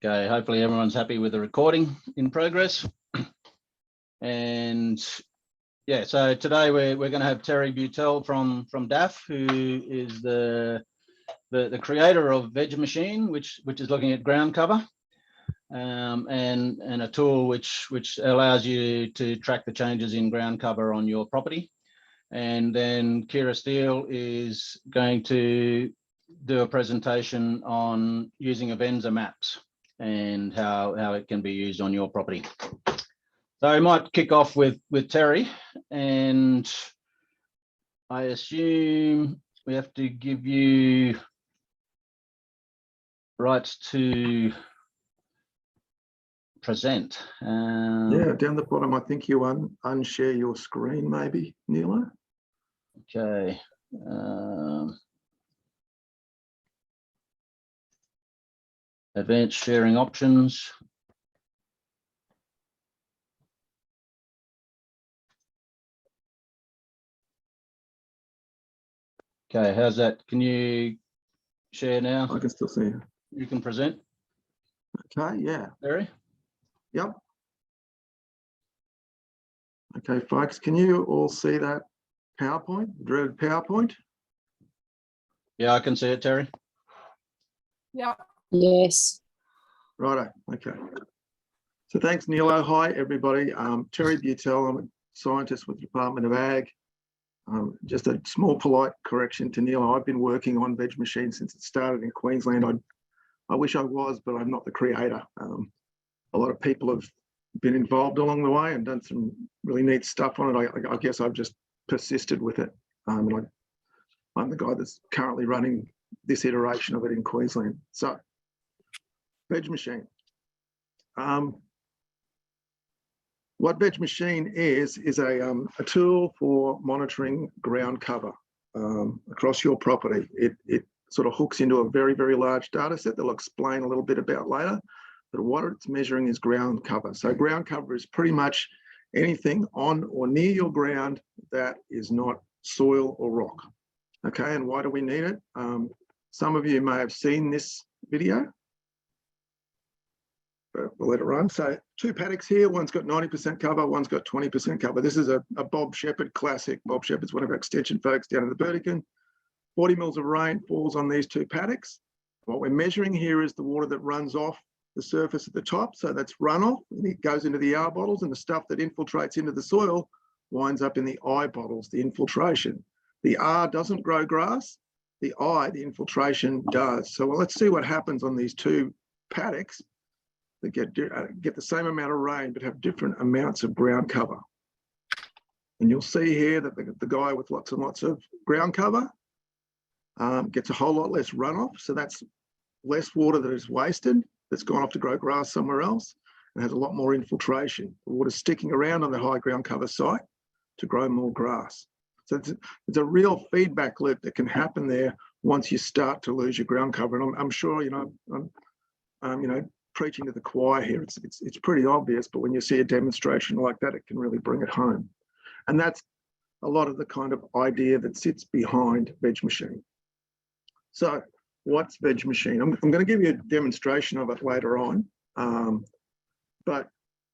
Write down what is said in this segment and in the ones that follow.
Okay, hopefully everyone's happy with the recording in progress. And yeah, so today we're going to have Terry Butel from DAF, who is the creator of VegMachine, which is looking at ground cover, and a tool which allows you to track the changes in ground cover on your property. And then Kira Steele is going to do a presentation on using Avenza maps and how it can be used on your property. So I might kick off with Terry, and I assume we have to give you rights to present. Yeah, down the bottom, I think you unshare your screen, maybe, Nilo. Okay. Advanced sharing options. Okay, how's that? Can you share now? I can still see you. You can present. Okay, yeah. Terry? Yep. Okay, folks, can you all see that PowerPoint, dreaded PowerPoint? Yeah, I can see it, Terry. Yeah. Yes. Righto, okay. So thanks, Nilo. Hi, everybody. Terry Butel, I'm a scientist with the Department of Ag. Just a small polite correction to Nilo. I've been working on VegMachine since it started in Queensland. I wish I was, but I'm not the creator. A lot of people have been involved along the way and done some really neat stuff on it. I guess I've just persisted with it. I'm the guy that's currently running this iteration of it in Queensland. So, VegMachine. What VegMachine is a tool for monitoring ground cover across your property. It sort of hooks into a very, very large data set that I'll explain a little bit about later. But what it's measuring is ground cover. So ground cover is pretty much anything on or near your ground that is not soil or rock. Okay, and why do we need it? Some of you may have seen this video. But we'll let it run. So 2 paddocks here, one's got 90% cover, one's got 20% cover. This is a Bob Shepherd classic. Bob Shepherd's one of our extension folks down in the Burdekin. 40 mils of rain falls on these 2 paddocks. What we're measuring here is the water that runs off the surface at the top. So that's runoff, and it goes into the R bottles, and the stuff that infiltrates into the soil winds up in the I bottles, the infiltration. The R doesn't grow grass. The I, the infiltration, does. So let's see what happens on these 2 paddocks that get the same amount of rain but have different amounts of ground cover. And you'll see here that the guy with lots and lots of ground cover gets a whole lot less runoff. So that's less water that is wasted, that's gone off to grow grass somewhere else, and has a lot more infiltration. The water's sticking around on the high ground cover site to grow more grass. So it's a real feedback loop that can happen there once you start to lose your ground cover. And I'm sure, I'm preaching to the choir here. It's pretty obvious, but when you see a demonstration like that, it can really bring it home. And that's a lot of the kind of idea that sits behind VegMachine. So what's VegMachine? I'm going to give you a demonstration of it later on, but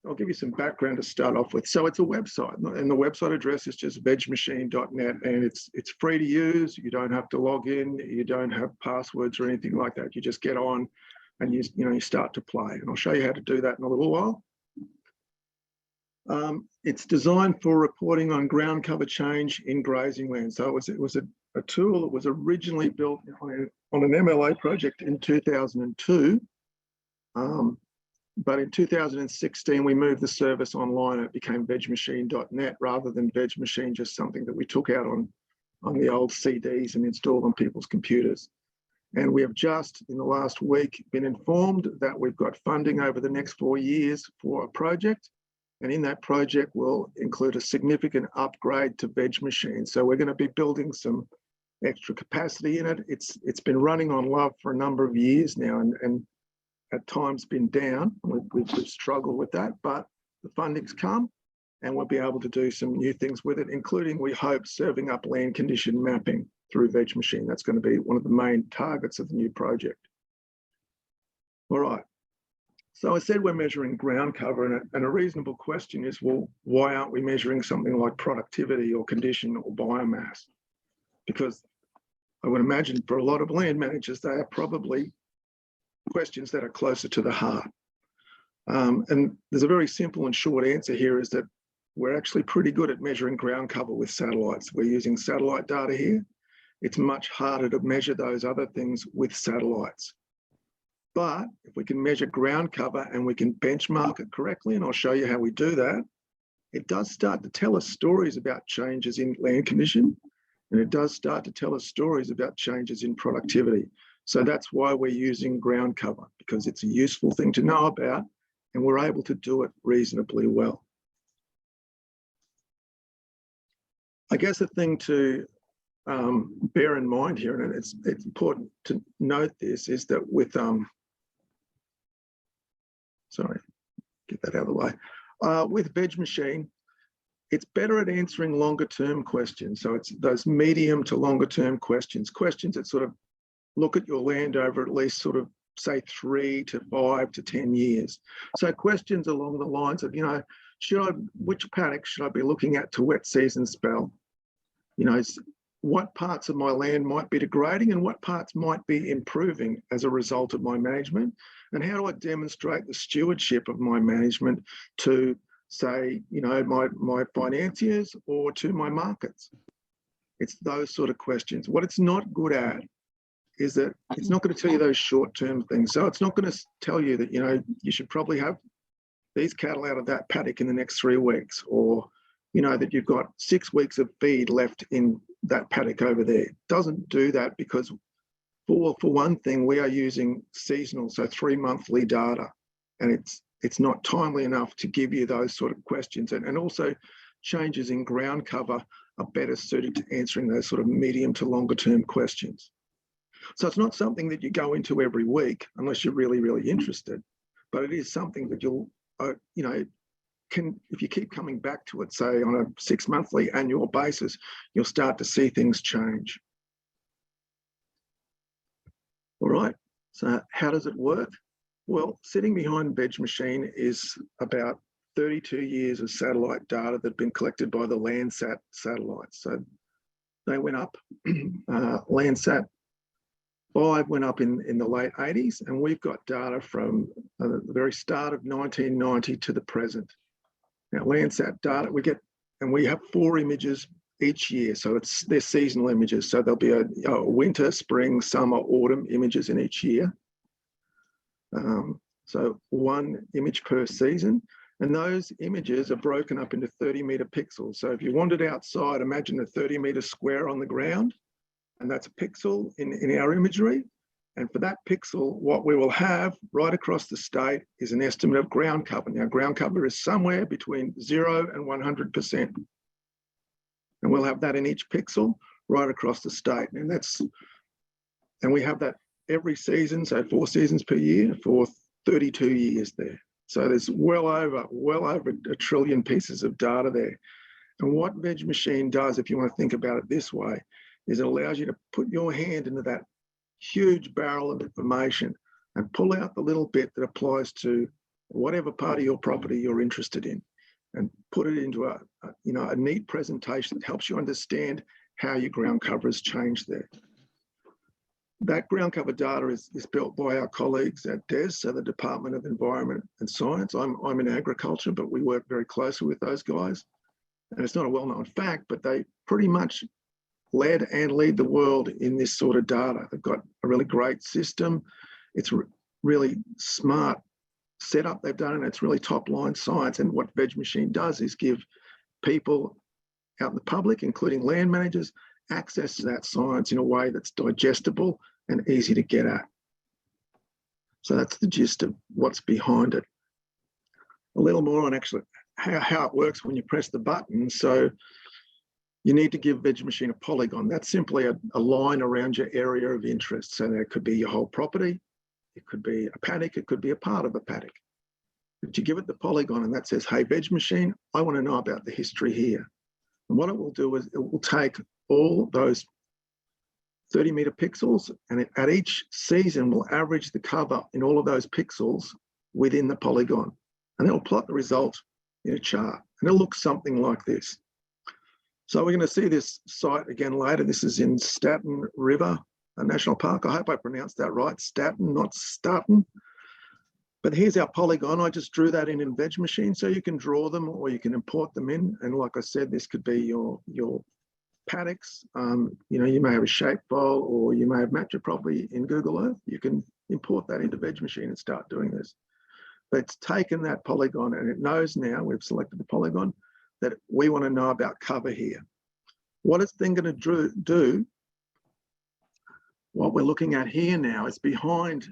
I'll give you some background to start off with. So it's a website, and the website address is just vegmachine.net, and it's free to use. You don't have to log in. You don't have passwords or anything like that. You just get on and you start to play. And I'll show you how to do that in a little while. It's designed for reporting on ground cover change in grazing land. So it was a tool that was originally built on an MLA project in 2002. But in 2016, we moved the service online and it became vegmachine.net rather than VegMachine, just something that we took out on the old CDs and installed on people's computers. And we have just in the last week been informed that we've got funding over the next 4 years for a project. And in that project will include a significant upgrade to VegMachine. So we're going to be building some extra capacity in it. It's been running on love for a number of years now, and at times been down. We've struggled with that, but the funding's come and we'll be able to do some new things with it, including, we hope, serving up land condition mapping through VegMachine. That's going to be one of the main targets of the new project. All right. So I said we're measuring ground cover, and a reasonable question is, well, why aren't we measuring something like productivity or condition or biomass? Because I would imagine for a lot of land managers, they are probably questions that are closer to the heart. And there's a very simple and short answer here, is that we're actually pretty good at measuring ground cover with satellites. We're using satellite data here. It's much harder to measure those other things with satellites. But if we can measure ground cover and we can benchmark it correctly, and I'll show you how we do that, it does start to tell us stories about changes in land condition, and it does start to tell us stories about changes in productivity. So that's why we're using ground cover, because it's a useful thing to know about, and we're able to do it reasonably well. I guess the thing to bear in mind here, and it's important to note this, is that with sorry, get that out of the way. With VegMachine, it's better at answering longer term questions. So it's those medium to longer term questions that sort of look at your land over at least sort of say 3 to 5 to 10 years. So questions along the lines of, you know, which paddock should I be looking at to wet season spell? You know, what parts of my land might be degrading and what parts might be improving as a result of my management? And how do I demonstrate the stewardship of my management to, say, you know, my financiers or to my markets? It's those sort of questions. What it's not good at is that it's not going to tell you those short-term things. So it's not going to tell you that, you know, you should probably have these cattle out of that paddock in the next 3 weeks, or, you know, that you've got 6 weeks of feed left in that paddock over there. It doesn't do that, because for one thing, we are using seasonal, so 3 monthly data, and it's not timely enough to give you those sort of questions. And also changes in ground cover are better suited to answering those sort of medium to longer term questions. So it's not something that you go into every week unless you're really, really interested, but it is something that you'll, you know, if you keep coming back to it, say on a 6 monthly annual basis, you'll start to see things change. All right, so how does it work? Well, sitting behind VegMachine is about 32 years of satellite data that have been collected by the Landsat satellites. So they went up, Landsat 5 went up in the late 80s, and we've got data from the very start of 1990 to the present. Now, Landsat data, we have 4 images each year. So they're seasonal images. So there'll be a winter, spring, summer, autumn images in each year. So 1 image per season. And those images are broken up into 30-meter pixels. So if you wandered outside, imagine a 30-meter square on the ground, and that's a pixel in our imagery. And for that pixel, what we will have right across the state is an estimate of ground cover. Now, ground cover is somewhere between 0 and 100%. And we'll have that in each pixel right across the state. And we have that every season, so 4 seasons per year for 32 years there. So there's well over 1 trillion pieces of data there. And what VegMachine does, if you want to think about it this way, is it allows you to put your hand into that huge barrel of information and pull out the little bit that applies to whatever part of your property you're interested in, and put it into a neat presentation that helps you understand how your ground cover has changed there. That ground cover data is built by our colleagues at DES, so the Department of Environment and Science. I'm in agriculture, but we work very closely with those guys. And it's not a well-known fact, but they pretty much led and lead the world in this sort of data. They've got a really great system. It's really smart setup they've done, and it's really top-line science. And what VegMachine does is give people out in the public, including land managers, access to that science in a way that's digestible and easy to get at. So that's the gist of what's behind it. A little more on actually how it works when you press the button. So you need to give VegMachine a polygon. That's simply a line around your area of interest. So that could be your whole property, it could be a paddock, it could be a part of a paddock. But you give it the polygon and that says, hey, VegMachine, I want to know about the history here. And what it will do is it will take all those 30-meter pixels, and at each season will average the cover in all of those pixels within the polygon. And it'll plot the result in a chart. And it'll look something like this. So we're going to see this site again later. This is in Staten River National Park. I hope I pronounced that right. Staten, not Staten. But here's our polygon. I just drew that in VegMachine, so you can draw them or you can import them in. And like I said, this could be your paddocks. You may have a shape file, or you may have mapped your property in Google Earth. You can import that into VegMachine and start doing this. But it's taken that polygon and it knows now, we've selected the polygon, that we want to know about cover here. What it's then going to do, what we're looking at here now is behind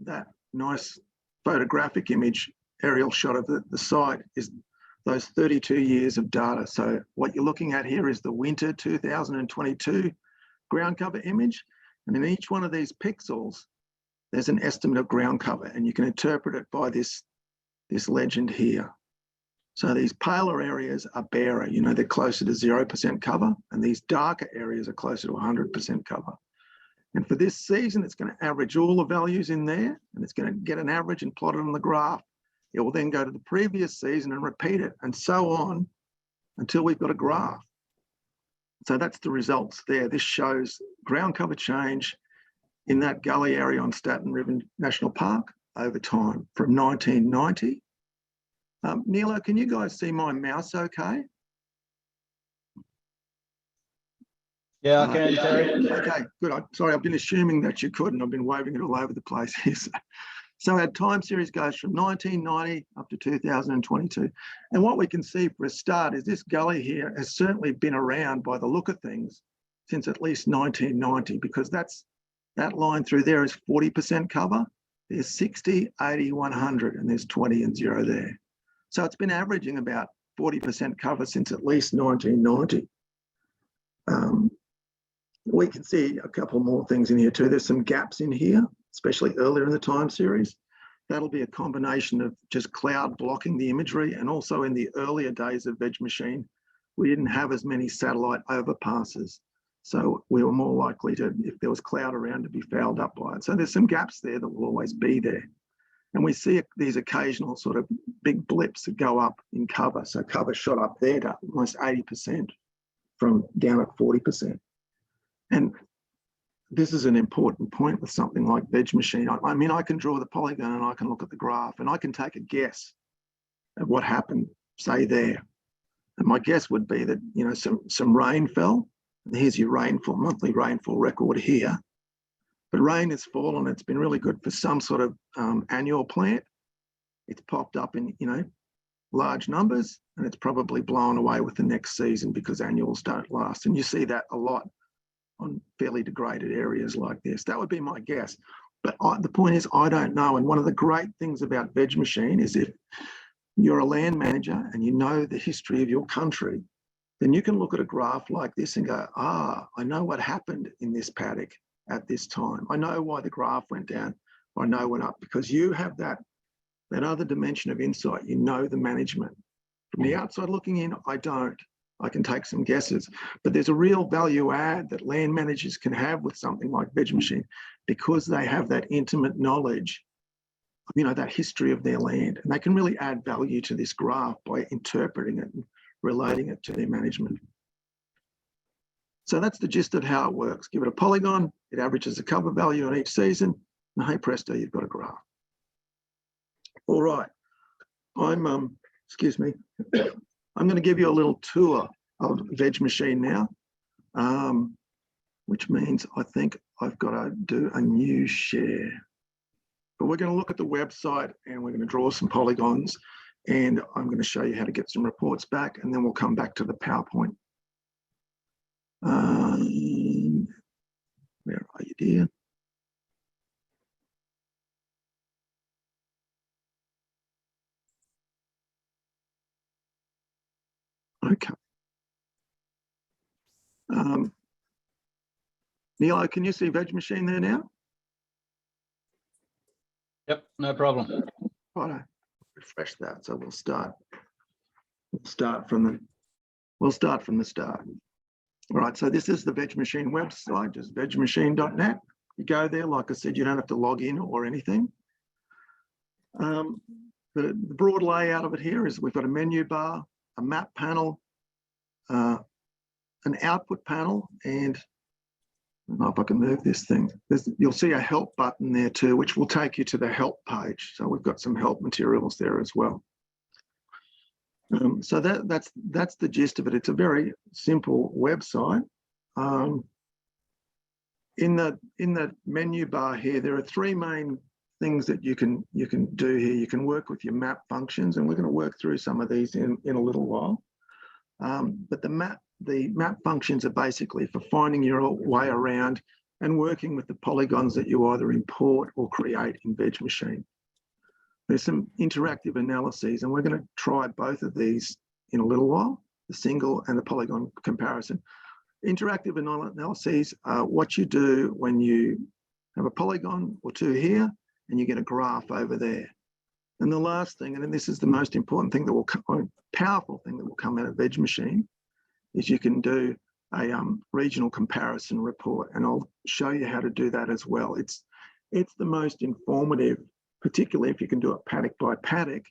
that nice photographic image, aerial shot of the site, is those 32 years of data. So what you're looking at here is the winter 2022 ground cover image. And in each one of these pixels, there's an estimate of ground cover, and you can interpret it by this legend here. So these paler areas are barer, they're closer to 0% cover, and these darker areas are closer to 100% cover. And for this season, it's going to average all the values in there, and it's going to get an average and plot it on the graph. It will then go to the previous season and repeat it, and so on until we've got a graph. So that's the results there. This shows ground cover change in that gully area on Staten River National Park over time from 1990. Nilo, can you guys see my mouse okay? Yeah, I can, Terry. Okay, good. Sorry, I've been assuming that you couldn't. I've been waving it all over the place here. So our time series goes from 1990 up to 2022. And what we can see for a start is this gully here has certainly been around by the look of things since at least 1990, because that line through there is 40% cover. There's 60, 80, 100, and there's 20 and 0 there. So it's been averaging about 40% cover since at least 1990. We can see a couple more things in here too. There's some gaps in here, especially earlier in the time series. That'll be a combination of just cloud blocking the imagery, and also in the earlier days of VegMachine, we didn't have as many satellite overpasses. So we were more likely to, if there was cloud around, to be fouled up by it. So there's some gaps there that will always be there. And we see these occasional sort of big blips that go up in cover. So cover shot up there to almost 80% from down at 40%. And this is an important point with something like VegMachine. I mean, I can draw the polygon and I can look at the graph and I can take a guess at what happened, say there. And my guess would be that, some rain fell. And here's your rainfall, monthly rainfall record here. But rain has fallen. It's been really good for some sort of annual plant. It's popped up in, large numbers, and it's probably blown away with the next season because annuals don't last. And you see that a lot on fairly degraded areas like this. That would be my guess. But the point is, I don't know. And one of the great things about VegMachine is if you're a land manager and you know the history of your country, then you can look at a graph like this and go, I know what happened in this paddock at this time. I know why the graph went down, or I know it went up, because you have that other dimension of insight. You know the management. From the outside looking in, I don't. I can take some guesses, but there's a real value add that land managers can have with something like VegMachine, because they have that intimate knowledge, that history of their land, and they can really add value to this graph by interpreting it and relating it to their management. So that's the gist of how it works. Give it a polygon, it averages the cover value on each season, and hey presto, you've got a graph. All right, I'm going to give you a little tour of VegMachine now, which means I think I've got to do a new share. But we're going to look at the website and we're going to draw some polygons, and I'm going to show you how to get some reports back, and then we'll come back to the PowerPoint. Where are you, dear? Okay. Nilo, can you see VegMachine there now? Yep, no problem. Right, refresh that. So we'll start from the start. All right, so this is the VegMachine website, just vegmachine.net. You go there, like I said, you don't have to log in or anything. The broad layout of it here is we've got a menu bar, a map panel, an output panel, and I don't know if I can move this thing. You'll see a help button there too, which will take you to the help page. So we've got some help materials there as well. So that's the gist of it. It's a very simple website. In the menu bar here, there are three main things that you can do here. You can work with your map functions, and we're going to work through some of these in a little while. But the map functions are basically for finding your way around and working with the polygons that you either import or create in VegMachine. There's some interactive analyses, and we're going to try both of these in a little while, the single and the polygon comparison. Interactive analyses are what you do when you have a polygon or two here and you get a graph over there. And the last thing, and then this is the most important thing that will come, powerful thing that will come out of VegMachine, is you can do a regional comparison report, and I'll show you how to do that as well. It's the most informative, particularly if you can do it paddock by paddock,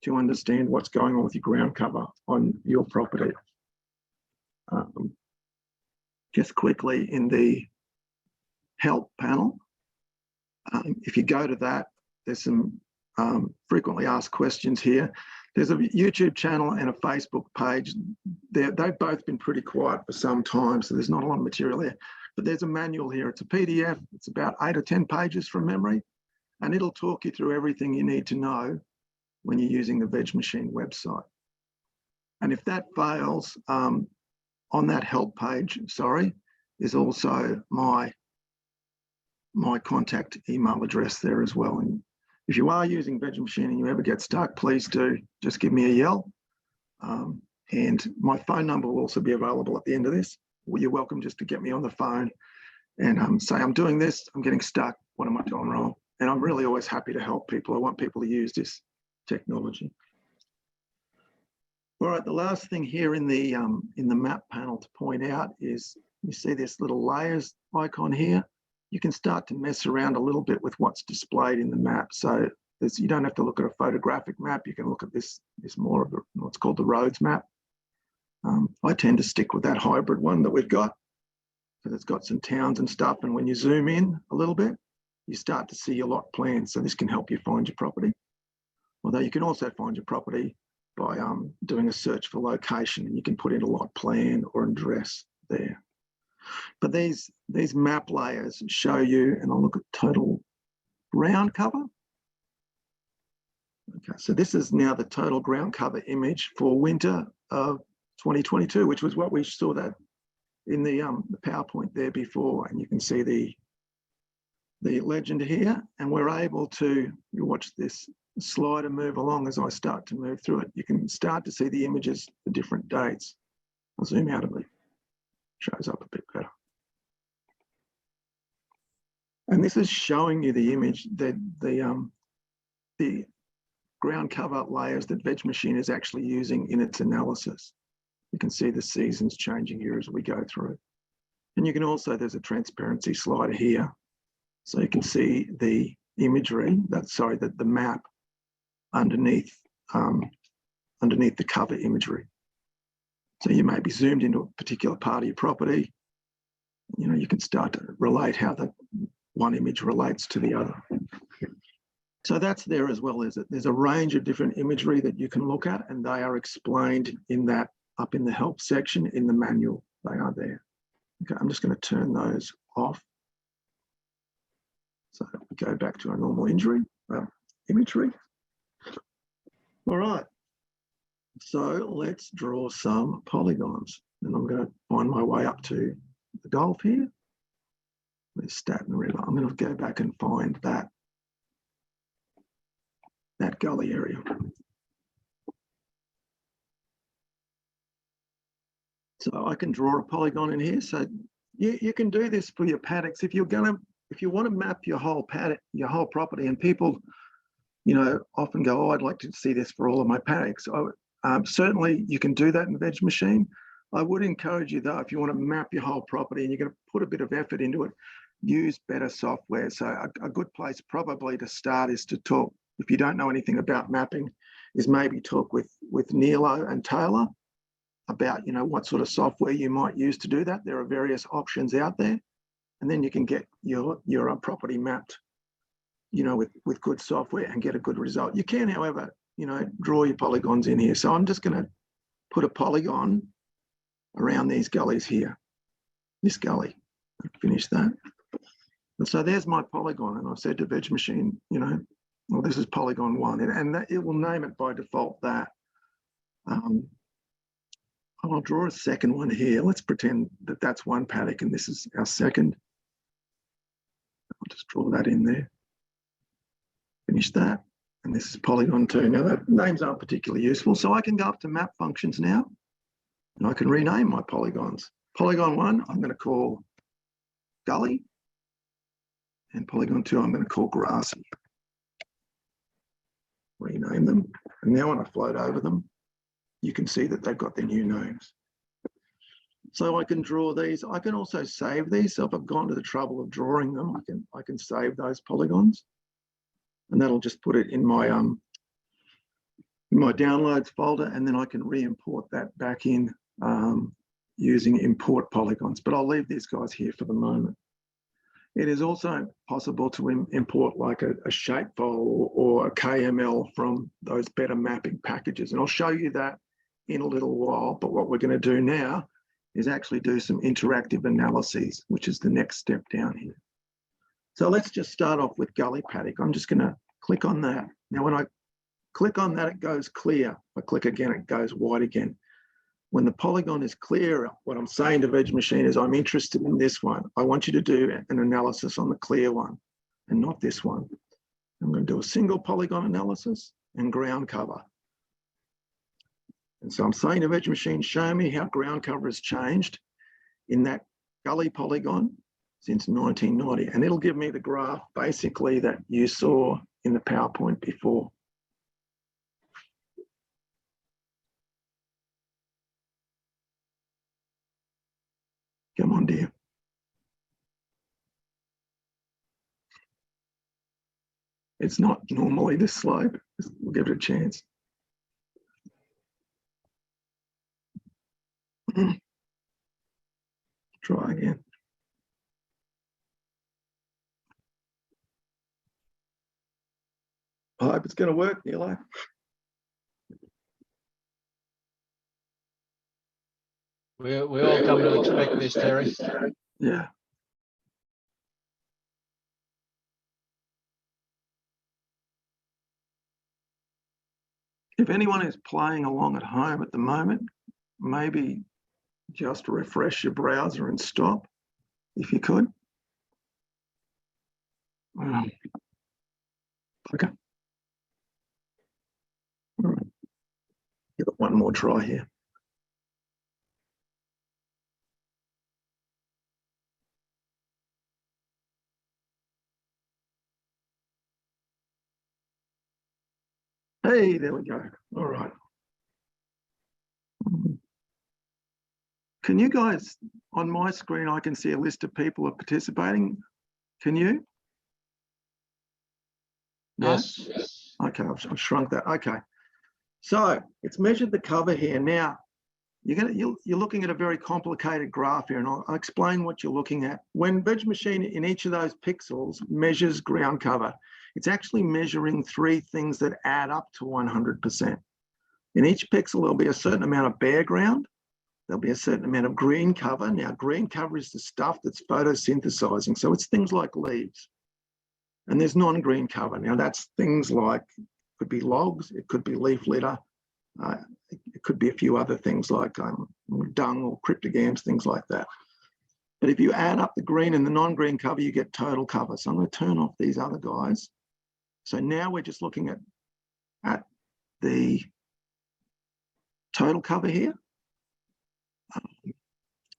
to understand what's going on with your ground cover on your property. Just quickly, in the help panel, if you go to that, there's some frequently asked questions here. There's a YouTube channel and a Facebook page. They've both been pretty quiet for some time, so there's not a lot of material there. But there's a manual here. It's a PDF. It's about 8 or 10 pages from memory, and it'll talk you through everything you need to know when you're using the VegMachine website. And if that fails, on that help page, is also my contact email address there as well. And if you are using VegMachine and you ever get stuck, please do just give me a yell. And my phone number will also be available at the end of this. Well, you're welcome just to get me on the phone and say, I'm doing this, I'm getting stuck, what am I doing wrong? And I'm really always happy to help people. I want people to use this technology. All right, the last thing here in the map panel to point out is you see this little layers icon here. You can start to mess around a little bit with what's displayed in the map. So you don't have to look at a photographic map. You can look at this more of what's called the roads map. I tend to stick with that hybrid one that we've got, because it's got some towns and stuff. And when you zoom in a little bit, you start to see your lot plans. So this can help you find your property. Although you can also find your property by doing a search for location, and you can put in a lot plan or address there. But these map layers show you, and I'll look at total ground cover. Okay, so this is now the total ground cover image for winter of 2022, which was what we saw that in the PowerPoint there before, and you can see the legend here, and we're able to, you watch this slider move along as I start to move through it. You can start to see the images for different dates. I'll zoom out of it. Shows up a bit better. And this is showing you the image that the ground cover layers that VegMachine is actually using in its analysis. You can see the seasons changing here as we go through. And you can also, there's a transparency slider here. So you can see the imagery, the map underneath the cover imagery. So you may be zoomed into a particular part of your property. You know, you can start to relate how the one image relates to the other. So that's there as well, is it? There's a range of different imagery that you can look at, and they are explained in that up in the help section in the manual. They are there. Okay, I'm just going to turn those off. So we go back to our normal imagery. All right. So let's draw some polygons. And I'm going to find my way up to the Gulf here. There's Staten River. I'm going to go back and find that gully area. So I can draw a polygon in here. So you can do this for your paddocks. If you want to map your whole paddock, your whole property, and people, you know, often go, oh, I'd like to see this for all of my paddocks. Certainly you can do that in VegMachine. I would encourage you though, if you want to map your whole property and you're going to put a bit of effort into it, use better software. So a good place probably to start is to talk if you don't know anything about mapping, is maybe talk with Nilo and Taylor about, you know, what sort of software you might use to do that. There are various options out there, and then you can get your property mapped, you know, with good software and get a good result. You can, however, you know, draw your polygons in here. So I'm just going to put a polygon around these gullies here, this gully. Finish that. And so there's my polygon, and I've said to VegMachine, you know, well, this is polygon 1, and that, it will name it by default that. I'll draw a second one here. Let's pretend that that's one paddock and this is our second. I'll just draw that in there. Finish that. And this is polygon 2. Now, that names aren't particularly useful, so I can go up to map functions now, and I can rename my polygons. Polygon 1, I'm going to call gully, and polygon 2, I'm going to call grassy. Rename them, and now when I float over them, you can see that they've got their new names. So I can draw these. I can also save these. So if I've gone to the trouble of drawing them, I can save those polygons, and that'll just put it in my downloads folder, and then I can re-import that back in using import polygons. But I'll leave these guys here for the moment. It is also possible to import like a shapefile or a KML from those better mapping packages, and I'll show you that in a little while. But what we're going to do now is actually do some interactive analyses, which is the next step down here. So let's just start off with gully paddock. I'm just going to click on that. Now, when I click on that, it goes clear. If I click again, it goes white again. When the polygon is clear, what I'm saying to VegMachine is I'm interested in this one. I want you to do an analysis on the clear one and not this one. I'm going to do a single polygon analysis and ground cover. And so I'm saying to VegMachine, show me how ground cover has changed in that gully polygon since 1990. And it'll give me the graph basically that you saw in the PowerPoint before. Come on, dear. It's not normally this slow, but we'll give it a chance. Try again. I hope it's going to work, Nilo. We all come to expect this, Terry. Yeah. If anyone is playing along at home at the moment, maybe just refresh your browser and stop, if you could. Okay. All right. Give it one more try here. Hey, there we go. All right. Can you guys, on my screen, I can see a list of people who are participating. Can you? No? Yes. Okay, I've shrunk that. Okay. So it's measured the cover here. Now, you're looking at a very complicated graph here, and I'll explain what you're looking at. When VegMachine in each of those pixels measures ground cover, it's actually measuring 3 things that add up to 100%. In each pixel, there'll be a certain amount of bare ground. There'll be a certain amount of green cover. Now, green cover is the stuff that's photosynthesizing. So it's things like leaves. And there's non-green cover. Now, that's things like, could be logs, it could be leaf litter, it could be a few other things like dung or cryptogams, things like that. But if you add up the green and the non-green cover, you get total cover. So I'm going to turn off these other guys. So now we're just looking at the total cover here.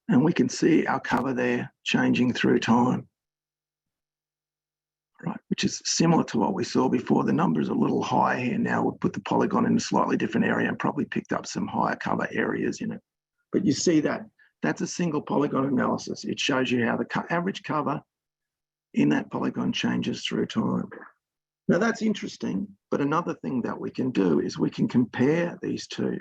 And we can see our cover there changing through time. Right, which is similar to what we saw before. The number's a little higher here now. We'll put the polygon in a slightly different area and probably picked up some higher cover areas in it. But you see that that's a single polygon analysis. It shows you how the average cover in that polygon changes through time. Now that's interesting, but another thing that we can do is we can compare these two.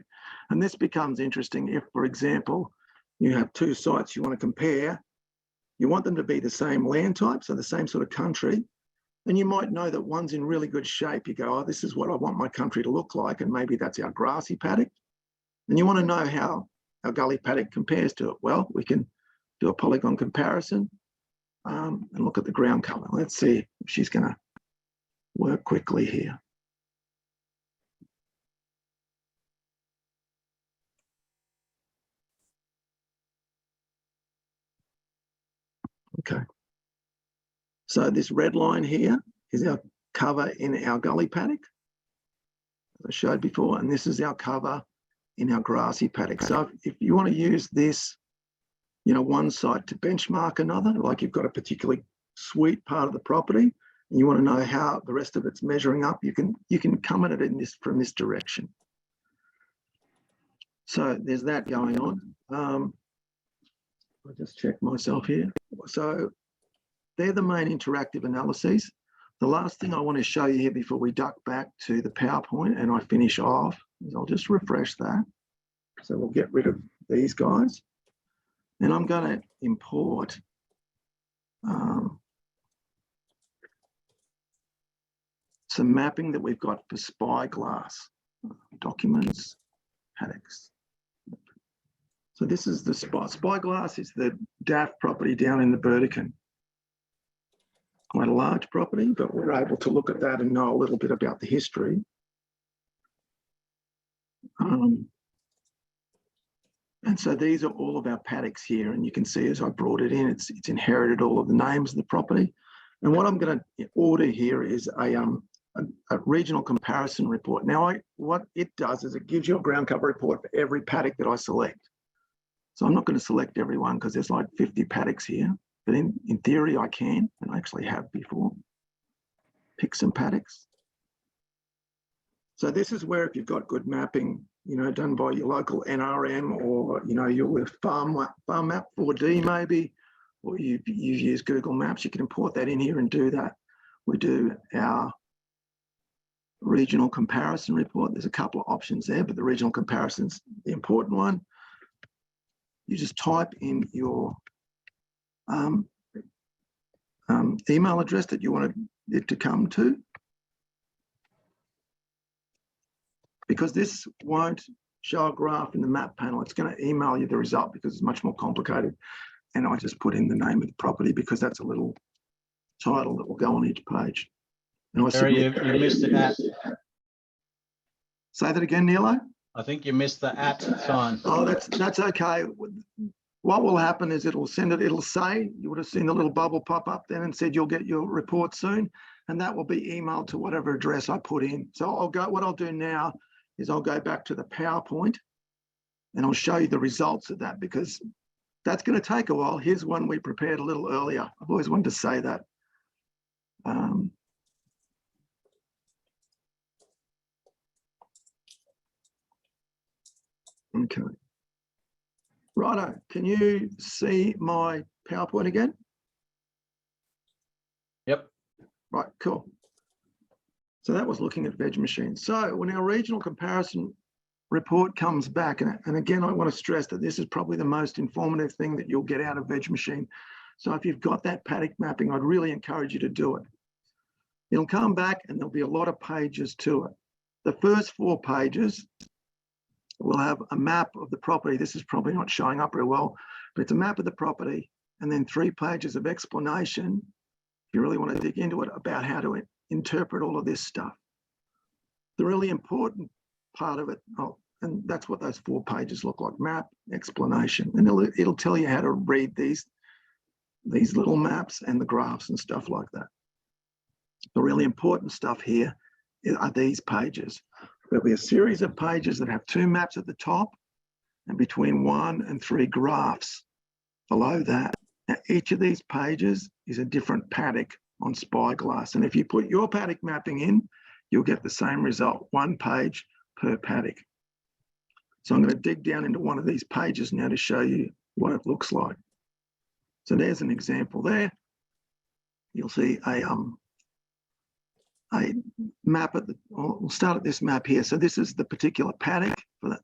And this becomes interesting if, for example, you have two sites you want to compare, you want them to be the same land type, so the same sort of country, and you might know that one's in really good shape. You go, oh, this is what I want my country to look like, and maybe that's our grassy paddock. And you want to know how our gully paddock compares to it. Well, we can do a polygon comparison and look at the ground cover. Let's see if she's going to work quickly here. Okay. So this red line here is our cover in our gully paddock, as I showed before, and this is our cover in our grassy paddock. So if you want to use this, you know, one site to benchmark another, like you've got a particularly sweet part of the property, and you want to know how the rest of it's measuring up, you can come at it in this from this direction. So there's that going on. I'll just check myself here. So they're the main interactive analyses. The last thing I want to show you here before we duck back to the PowerPoint and I finish off is I'll just refresh that. So we'll get rid of these guys. And I'm going to import some mapping that we've got for spyglass documents, paddocks. So this is the spyglass is the DAF property down in the Burdekin. Quite a large property, but we're able to look at that and know a little bit about the history. And so these are all of our paddocks here, and you can see as I brought it in, it's inherited all of the names of the property. And what I'm going to order here is a regional comparison report. Now, what it does is it gives you a ground cover report for every paddock that I select. So I'm not going to select everyone because there's like 50 paddocks here, but in theory I can, and I actually have before. Pick some paddocks. So this is where if you've got good mapping, you know, done by your local NRM or, you know, your farm map 4D maybe, or you've used Google Maps, you can import that in here and do that. We do our regional comparison report. There's a couple of options there, but the regional comparison's the important one. You just type in your email address that you want it to come to, because this won't show a graph in the map panel. It's going to email you the result because it's much more complicated. And I just put in the name of the property because that's a little title that will go on each page. And Terry, you missed the at. Say that again, Neilo? I think you missed the at sign. Oh, that's okay. What will happen is it'll say, you would have seen the little bubble pop up then and said you'll get your report soon, and that will be emailed to whatever address I put in. So what I'll do now is I'll go back to the PowerPoint and I'll show you the results of that, because that's going to take a while. Here's one we prepared a little earlier. I've always wanted to say that. Okay. Righto, can you see my PowerPoint again? Yep. Right, cool. So that was looking at VegMachine. So when our regional comparison report comes back, and again, I want to stress that this is probably the most informative thing that you'll get out of VegMachine. So if you've got that paddock mapping, I'd really encourage you to do it. It'll come back and there'll be a lot of pages to it. The first 4 pages will have a map of the property. This is probably not showing up very well, but it's a map of the property, and then 3 pages of explanation, if you really want to dig into it, about how to interpret all of this stuff. The really important part of it, and that's what those 4 pages look like: map, explanation, and it'll tell you how to read these little maps and the graphs and stuff like that. The really important stuff here are these pages. There'll be a series of pages that have 2 maps at the top and between 1 and 3 graphs below that. Now, each of these pages is a different paddock on Spyglass. And if you put your paddock mapping in, you'll get the same result, 1 page per paddock. So I'm going to dig down into one of these pages now to show you what it looks like. So there's an example there. You'll see a a map at the, we'll start at this map here. So this is the particular paddock for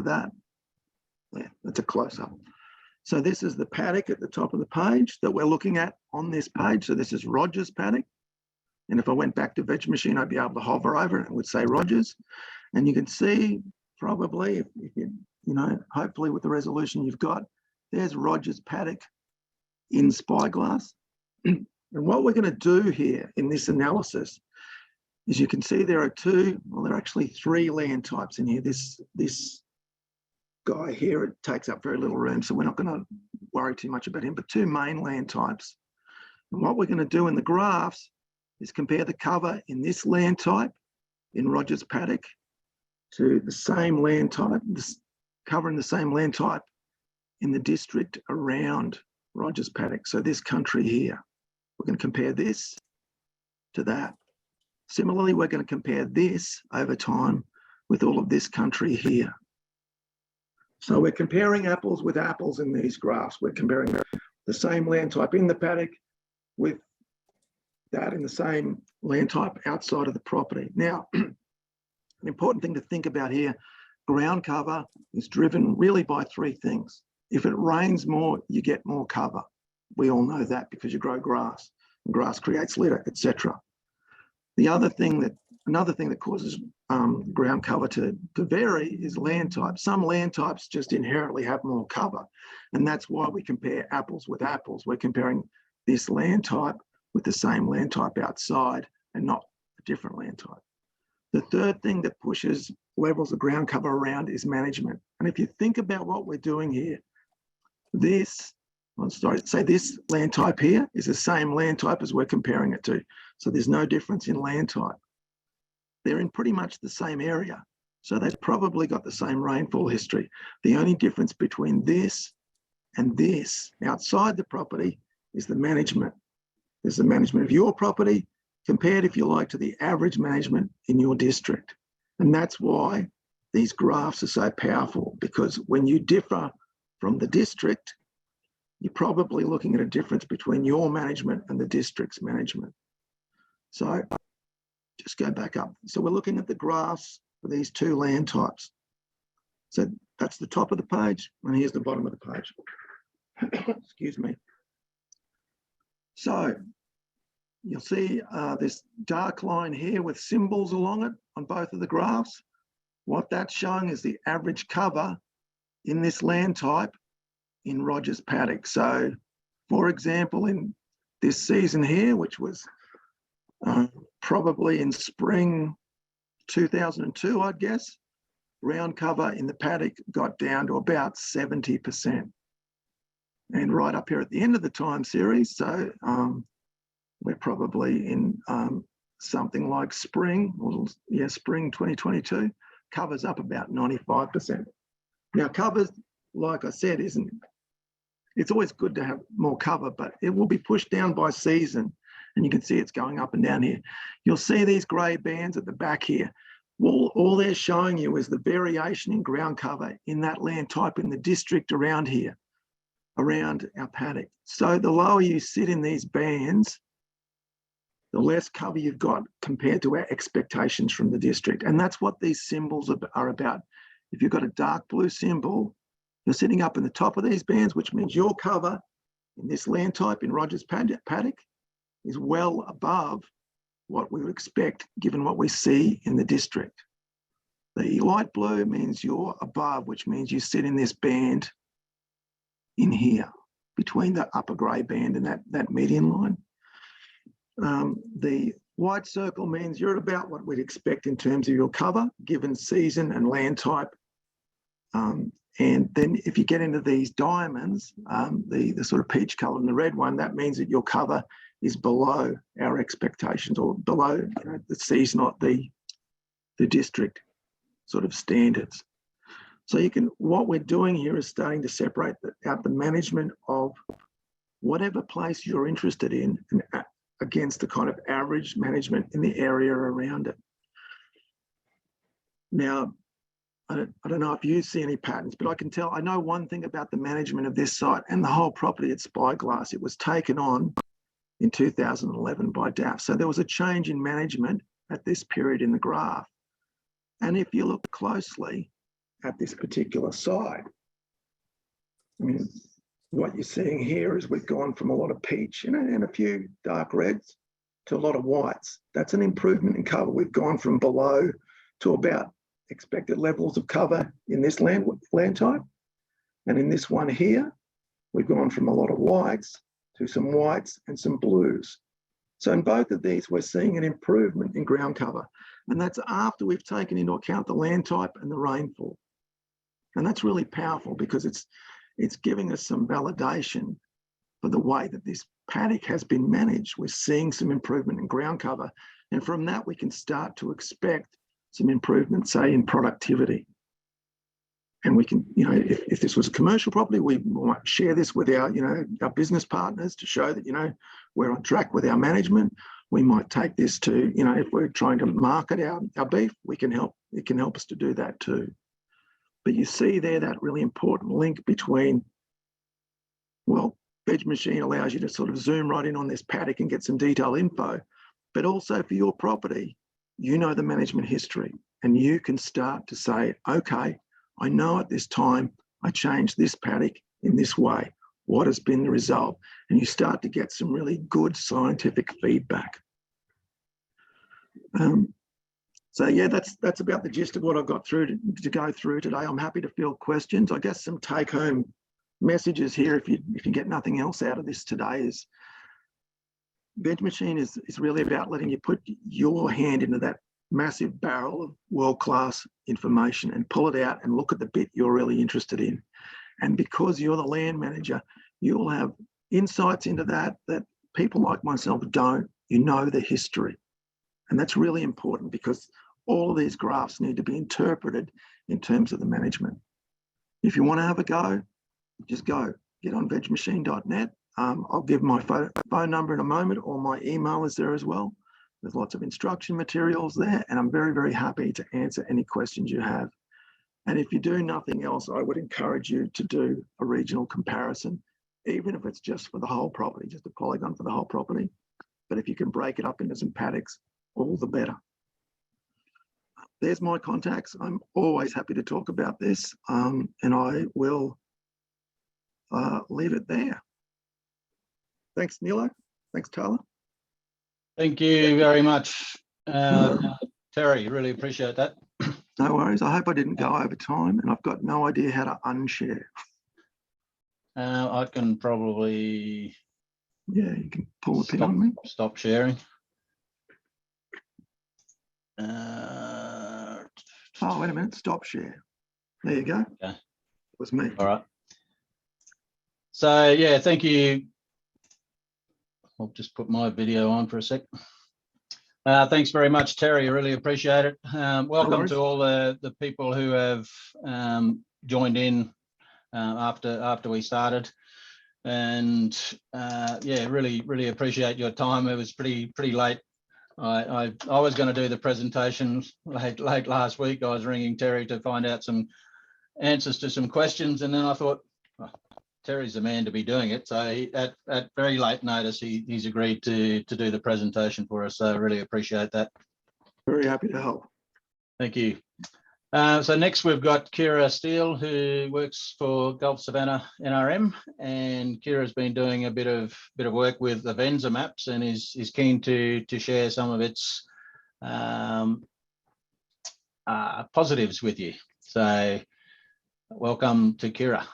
that. Yeah, that's a close-up. So this is the paddock at the top of the page that we're looking at on this page. So this is Rogers paddock. And if I went back to VegMachine, I'd be able to hover over it and it would say Rogers. And you can see probably, if you know, hopefully with the resolution you've got, there's Rogers paddock in spyglass. And what we're going to do here in this analysis is you can see there are there are actually 3 land types in here. This guy here, it takes up very little room, so we're not going to worry too much about him, but 2 main land types. And what we're going to do in the graphs is compare the cover in this land type in Rogers paddock to the same land type, this cover in the same land type in the district around Rogers paddock. So this country here, we're going to compare this to that. Similarly, we're going to compare this over time with all of this country here. So we're comparing apples with apples in these graphs. We're comparing the same land type in the paddock with that in the same land type outside of the property. Now, an important thing to think about here, ground cover is driven really by 3 things. If it rains more, you get more cover. We all know that because you grow grass, and grass creates litter, etc. Another thing that causes ground cover to vary is land type. Some land types just inherently have more cover, and that's why we compare apples with apples. We're comparing this land type with the same land type outside and not a different land type. The third thing that pushes levels of ground cover around is management. And if you think about what we're doing here, this land type here is the same land type as we're comparing it to. So there's no difference in land type. They're in pretty much the same area. So they've probably got the same rainfall history. The only difference between this and this outside the property is the management. There's the management of your property compared, if you like, to the average management in your district. And that's why these graphs are so powerful, because when you differ from the district, you're probably looking at a difference between your management and the district's management. So just go back up. So we're looking at the graphs for these 2 land types. So that's the top of the page, and here's the bottom of the page. Excuse me. So you'll see this dark line here with symbols along it on both of the graphs. What that's showing is the average cover in this land type in Rogers paddock. So, for example, in this season here, which was probably in spring 2002, I'd guess, ground cover in the paddock got down to about 70%. And right up here at the end of the time series, so we're probably in something like spring 2022, covers up about 95%. Now, covers, like I said, it's always good to have more cover, but it will be pushed down by season. And you can see it's going up and down here. You'll see these grey bands at the back here. All they're showing you is the variation in ground cover in that land type in the district around here, around our paddock. So the lower you sit in these bands, the less cover you've got compared to our expectations from the district. And that's what these symbols are about. If you've got a dark blue symbol, you're sitting up in the top of these bands, which means your cover in this land type in Rogers paddock is well above what we would expect given what we see in the district. The light blue means you're above, which means you sit in this band in here between the upper grey band and that median line. The white circle means you're about what we'd expect in terms of your cover given season and land type. And then if you get into these diamonds, the sort of peach colour and the red one, that means that your cover is below our expectations or below the season, not the district sort of standards. So what we're doing here is starting to separate out the management of whatever place you're interested in and against the kind of average management in the area around it. Now, I don't know if you see any patterns, but I know one thing about the management of this site and the whole property at Spyglass. It was taken on in 2011 by DAF. So there was a change in management at this period in the graph. And if you look closely at this particular side, I mean, what you're seeing here is we've gone from a lot of peach and a few dark reds to a lot of whites. That's an improvement in cover. We've gone from below to about expected levels of cover in this land type. And in this one here, we've gone from a lot of whites to some whites and some blues. So in both of these, we're seeing an improvement in ground cover. And that's after we've taken into account the land type and the rainfall. And that's really powerful because it's giving us some validation for the way that this paddock has been managed. We're seeing some improvement in ground cover. And from that, we can start to expect some improvement, say, in productivity. And we can, you know, if this was a commercial property, we might share this with our, you know, our business partners to show that, you know, we're on track with our management. We might take this to, you know, if we're trying to market our beef, we can help, it can help us to do that too. But you see there that really important link between, well, VegMachine allows you to sort of zoom right in on this paddock and get some detailed info, but also for your property, you know the management history and you can start to say, okay, I know at this time I changed this paddock in this way. What has been the result? And you start to get some really good scientific feedback. So yeah, that's about the gist of what I've got through to go through today. I'm happy to field questions. I guess some take-home messages here, if you get nothing else out of this today, is VegMachine is really about letting you put your hand into that massive barrel of world-class information and pull it out and look at the bit you're really interested in. And because you're the land manager, you'll have insights into that people like myself don't. You know the history. And that's really important because all of these graphs need to be interpreted in terms of the management. If you want to have a go, just go. Get on vegmachine.net. I'll give my phone number in a moment, or my email is there as well. There's lots of instruction materials there, and I'm very, very happy to answer any questions you have. And if you do nothing else, I would encourage you to do a regional comparison, even if it's just for the whole property, just a polygon for the whole property. But if you can break it up into some paddocks, all the better. There's my contacts. I'm always happy to talk about this, and I will leave it there. Thanks, Nilo. Thanks, Tyler. Thank you very much, Terry. Really appreciate that. No worries. I hope I didn't go over time, and I've got no idea how to unshare. I can probably... Yeah, you can pull the pin on me. Stop sharing. Oh, wait a minute. Stop share. There you go. Okay. It was me. All right. So, yeah, thank you. I'll just put my video on for a sec. Thanks very much, Terry. I really appreciate it. Welcome to all the people who have joined in after we started. And yeah, really appreciate your time. It was pretty late. I was going to do the presentation late last week. I was ringing Terry to find out some answers to some questions, and then I thought, oh, Terry's the man to be doing it. So at very late notice, he's agreed to do the presentation for us. So I really appreciate that. Very happy to help. Thank you. So next we've got Kira Steele, who works for Gulf Savannah NRM, and Kira's been doing a bit of work with Avenza maps and is keen to share some of its positives with you. So welcome to Kira.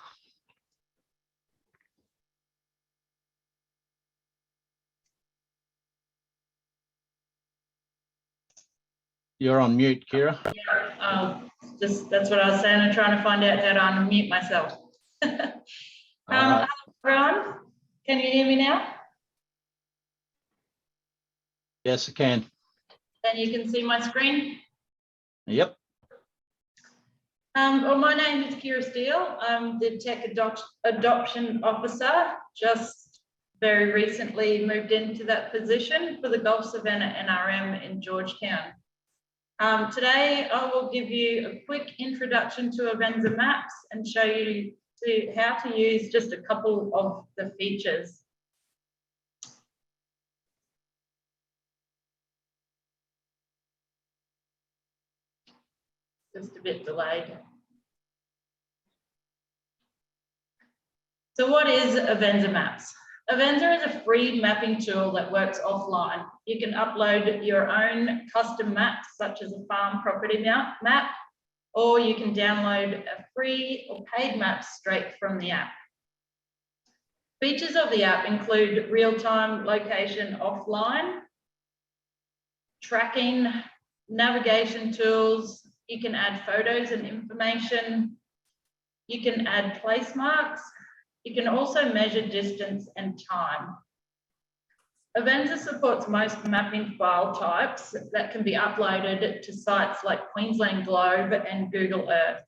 You're on mute, Kira. Yeah, that's what I was saying. I'm trying to find out how to unmute myself. Hello, everyone. Can you hear me now? Yes, I can. And you can see my screen? Yep. Well, my name is Kira Steele. I'm the Tech Adoption Officer. Just very recently moved into that position for the Gulf Savannah NRM in Georgetown. Today, I will give you a quick introduction to Avenza Maps and show you how to use just a couple of the features. just a bit delayed. So what is Avenza Maps? Avenza is a free mapping tool that works offline. You can upload your own custom maps, such as a farm property map, or you can download a free or paid map straight from the app. Features of the app include real-time location offline, tracking, navigation tools. You can add photos and information. You can add place marks. You can also measure distance and time. Avenza supports most mapping file types that can be uploaded to sites like Queensland Globe and Google Earth.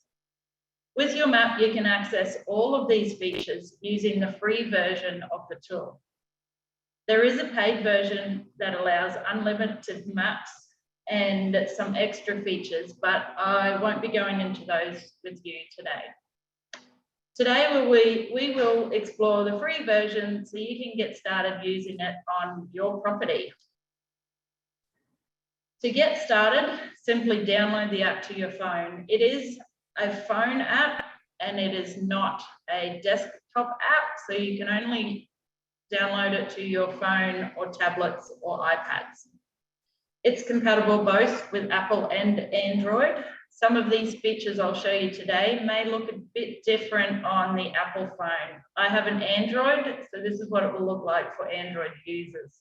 With your map, you can access all of these features using the free version of the tool. There is a paid version that allows unlimited maps and some extra features, but I won't be going into those with you today. Today, we will explore the free version so you can get started using it on your property. To get started, simply download the app to your phone. It is a phone app and it is not a desktop app, so you can only download it to your phone or tablets or iPads. It's compatible both with Apple and Android. Some of these features I'll show you today may look a bit different on the Apple phone. I have an Android, so this is what it will look like for Android users.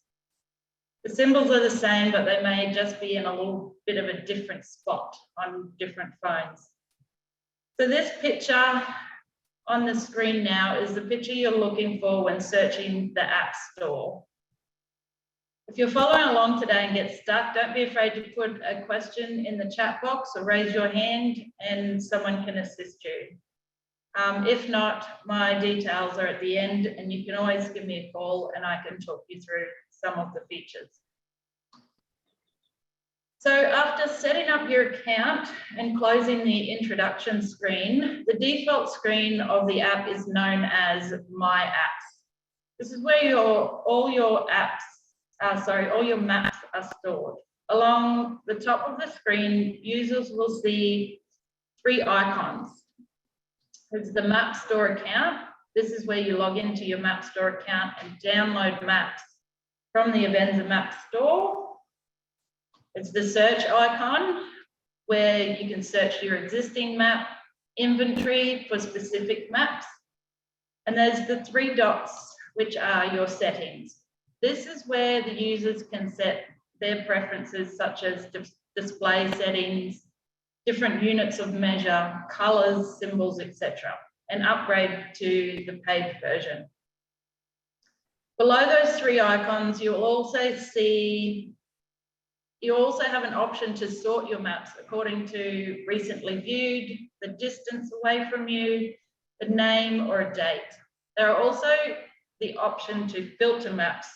The symbols are the same, but they may just be in a little bit of a different spot on different phones. So this picture on the screen now is the picture you're looking for when searching the App Store. If you're following along today and get stuck, don't be afraid to put a question in the chat box or raise your hand and someone can assist you. If not, my details are at the end and you can always give me a call and I can talk you through some of the features. So after setting up your account and closing the introduction screen, the default screen of the app is known as My Apps. This is where all your maps are stored. Along the top of the screen, users will see three icons. There's the Map Store account. This is where you log into your Map Store account and download maps from the Avenza Map Store. It's the search icon where you can search your existing map, inventory for specific maps. And there's the three dots, which are your settings. This is where the users can set their preferences, such as display settings, different units of measure, colors, symbols, etc., and upgrade to the paid version. Below those three icons, you'll also have an option to sort your maps according to recently viewed, the distance away from you, the name or a date. There are also the option to filter maps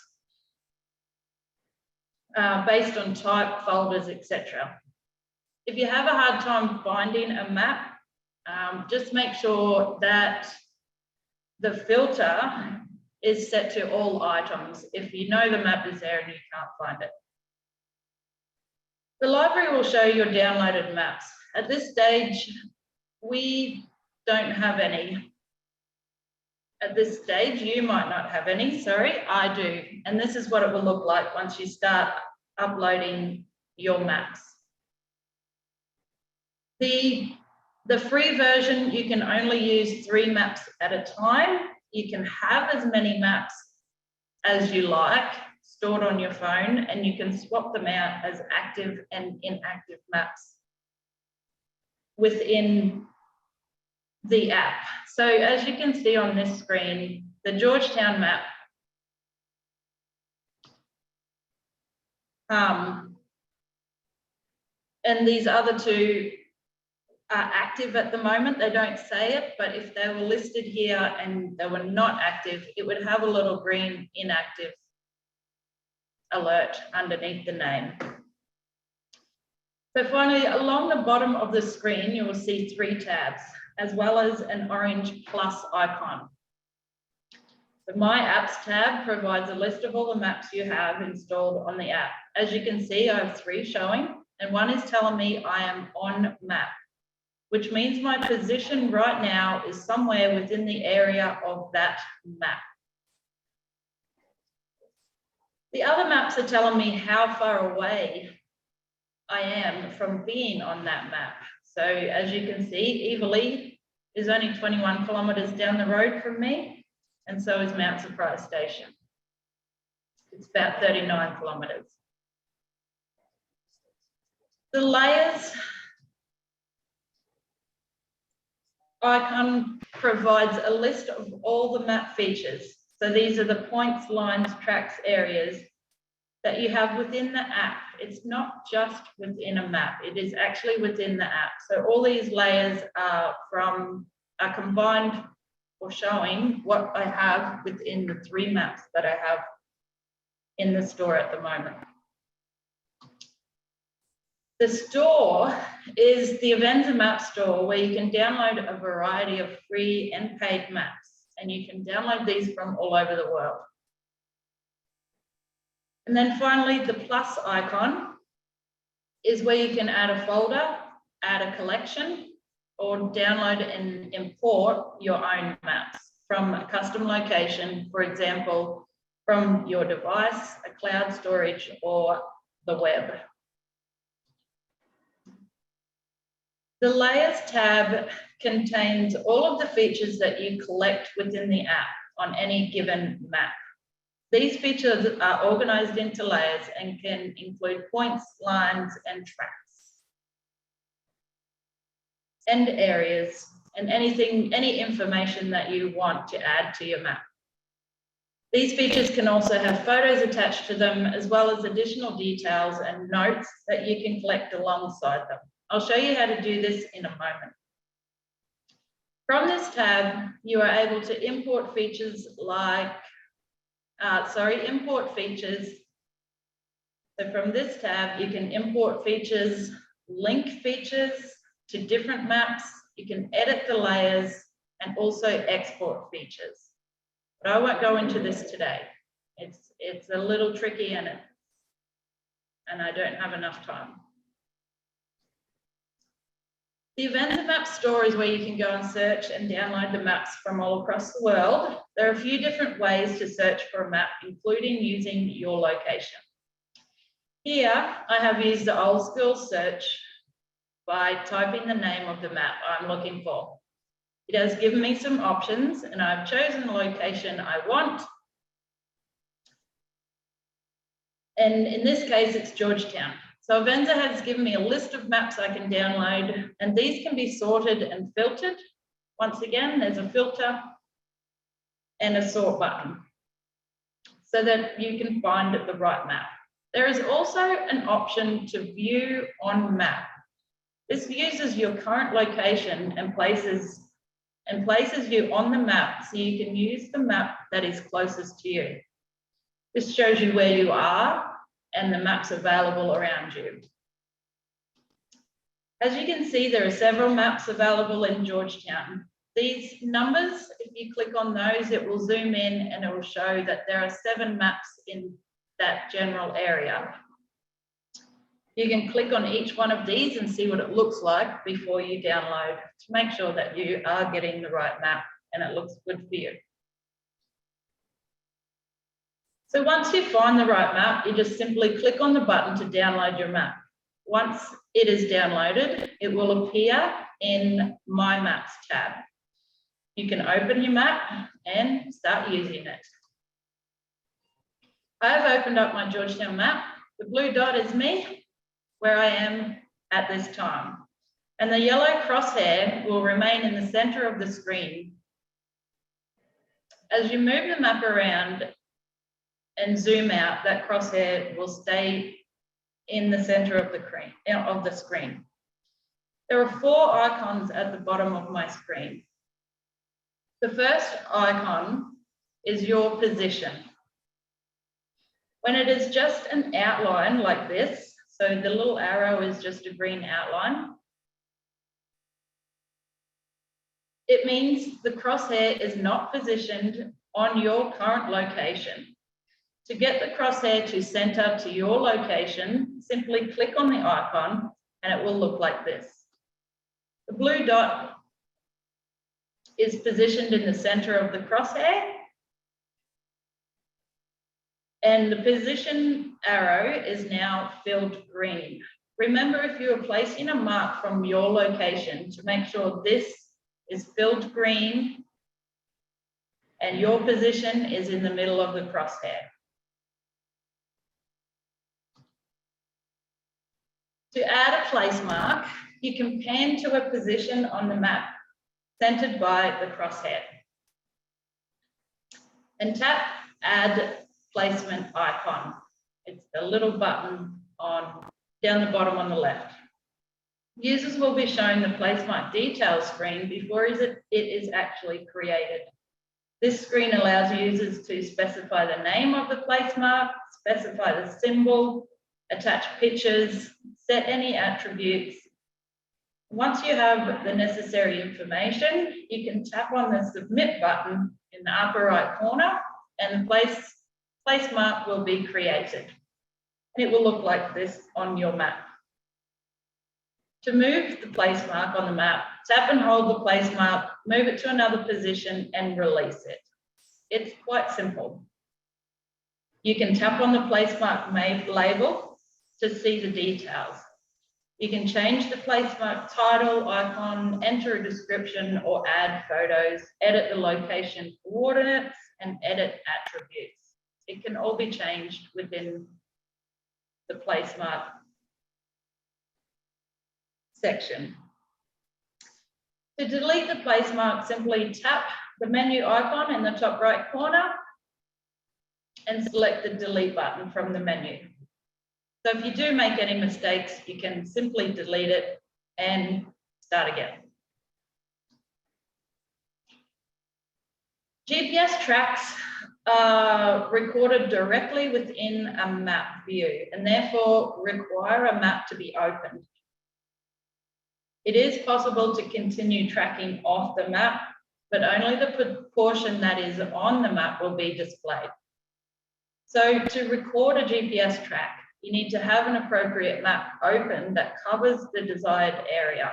based on type, folders, etc. If you have a hard time finding a map, just make sure that the filter is set to all items if you know the map is there and you can't find it. The library will show your downloaded maps. At this stage, we don't have any. At this stage, you might not have any, sorry, I do. And this is what it will look like once you start uploading your maps. The free version, you can only use 3 maps at a time. You can have as many maps as you like stored on your phone, and you can swap them out as active and inactive maps within the app. So as you can see on this screen, the Georgetown map and these other two are active at the moment. They don't say it, but if they were listed here and they were not active, it would have a little green inactive alert underneath the name. So finally, along the bottom of the screen, you will see 3 tabs, as well as an orange plus icon. The My Apps tab provides a list of all the maps you have installed on the app. As you can see, I have 3 showing, and one is telling me I am on map. which means my position right now is somewhere within the area of that map. The other maps are telling me how far away I am from being on that map. So as you can see, Everleigh is only 21 kilometres down the road from me, and so is Mount Surprise Station. It's about 39 kilometres. The layers icon provides a list of all the map features. So these are the points, lines, tracks, areas that you have within the app. It's not just within a map, it is actually within the app. So all these layers are combined or showing what I have within the 3 maps that I have in the store at the moment. The store is the Avenza map store, where you can download a variety of free and paid maps, and you can download these from all over the world. And then finally, the plus icon is where you can add a folder, add a collection, or download and import your own maps from a custom location, for example, from your device, a cloud storage, or the web. The Layers tab contains all of the features that you collect within the app on any given map. These features are organized into layers and can include points, lines, and tracks, and areas, and any information that you want to add to your map. These features can also have photos attached to them, as well as additional details and notes that you can collect alongside them. I'll show you how to do this in a moment. From this tab, you are able to import features like, import features. So from this tab, you can import features, link features to different maps, you can edit the layers, and also export features. But I won't go into this today. It's a little tricky and I don't have enough time. The Avenza Map Store is where you can go and search and download the maps from all across the world. There are a few different ways to search for a map, including using your location. Here, I have used the old school search by typing the name of the map I'm looking for. It has given me some options, and I've chosen the location I want. And in this case, it's Georgetown. So Avenza has given me a list of maps I can download, and these can be sorted and filtered. Once again, there's a filter and a sort button so that you can find the right map. There is also an option to view on map. This uses your current location and places you on the map, so you can use the map that is closest to you. This shows you where you are and the maps available around you. As you can see, there are several maps available in Georgetown. These numbers, if you click on those, it will zoom in and it will show that there are 7 maps in that general area. You can click on each one of these and see what it looks like before you download to make sure that you are getting the right map and it looks good for you. So once you find the right map, you just simply click on the button to download your map. Once it is downloaded, it will appear in My Maps tab. You can open your map and start using it. I have opened up my Georgetown map. The blue dot is me, where I am at this time. And the yellow crosshair will remain in the center of the screen. As you move the map around and zoom out, that crosshair will stay in the center of the screen. There are 4 icons at the bottom of my screen. The first icon is your position. When it is just an outline like this, so the little arrow is just a green outline, it means the crosshair is not positioned on your current location. To get the crosshair to center to your location, simply click on the icon and it will look like this. The blue dot is positioned in the center of the crosshair, and the position arrow is now filled green. Remember, if you are placing a mark from your location, to make sure this is filled green and your position is in the middle of the crosshair. To add a place mark, you can pan to a position on the map centered by the crosshair and tap Add Placement Icon. It's the little button down the bottom on the left. Users will be shown the placemark details screen before it is actually created. This screen allows users to specify the name of the placemark, specify the symbol, attach pictures, set any attributes. Once you have the necessary information, you can tap on the Submit button in the upper right corner and the placemark will be created. It will look like this on your map. To move the placemark on the map, tap and hold the placemark, move it to another position and release it. It's quite simple. You can tap on the placemark label to see the details. You can change the placemark title, icon, enter a description or add photos, edit the location coordinates and edit attributes. It can all be changed within the placemark section. To delete the placemark, simply tap the menu icon in the top right corner and select the delete button from the menu. So if you do make any mistakes, you can simply delete it and start again. GPS tracks are recorded directly within a map view and therefore require a map to be opened. It is possible to continue tracking off the map, but only the portion that is on the map will be displayed. So to record a GPS track, you need to have an appropriate map open that covers the desired area.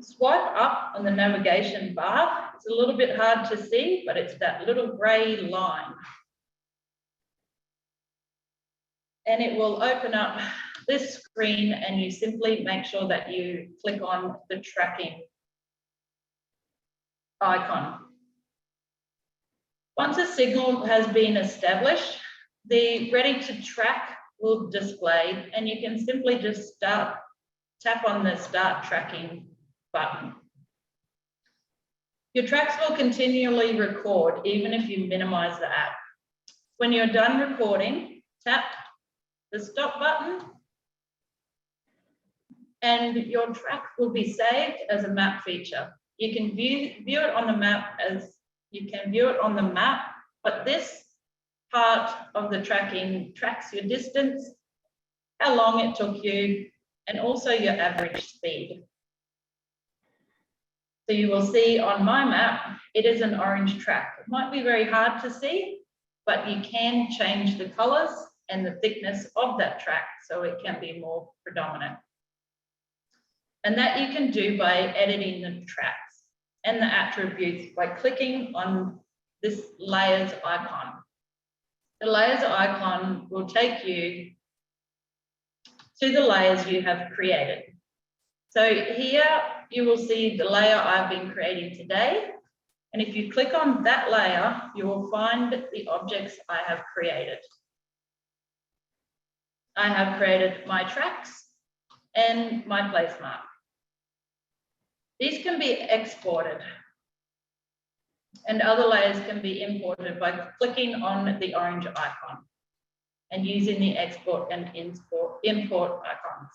Swipe up on the navigation bar. It's a little bit hard to see, but it's that little gray line. And it will open up this screen and you simply make sure that you click on the tracking icon. Once a signal has been established, the ready to track will display and you can simply just tap on the start tracking button. Your tracks will continually record even if you minimize the app. When you're done recording, tap the stop button and your track will be saved as a map feature. You can view it on the map but this part of the tracking tracks your distance, how long it took you, and also your average speed. So you will see on my map, it is an orange track. It might be very hard to see, but you can change the colors and the thickness of that track so it can be more predominant. And that you can do by editing the tracks and the attributes by clicking on this layers icon. The layers icon will take you to the layers you have created. So here you will see the layer I've been creating today. And if you click on that layer, you will find the objects I have created. I have created my tracks and my placemark. These can be exported and other layers can be imported by clicking on the orange icon and using the export and import icons.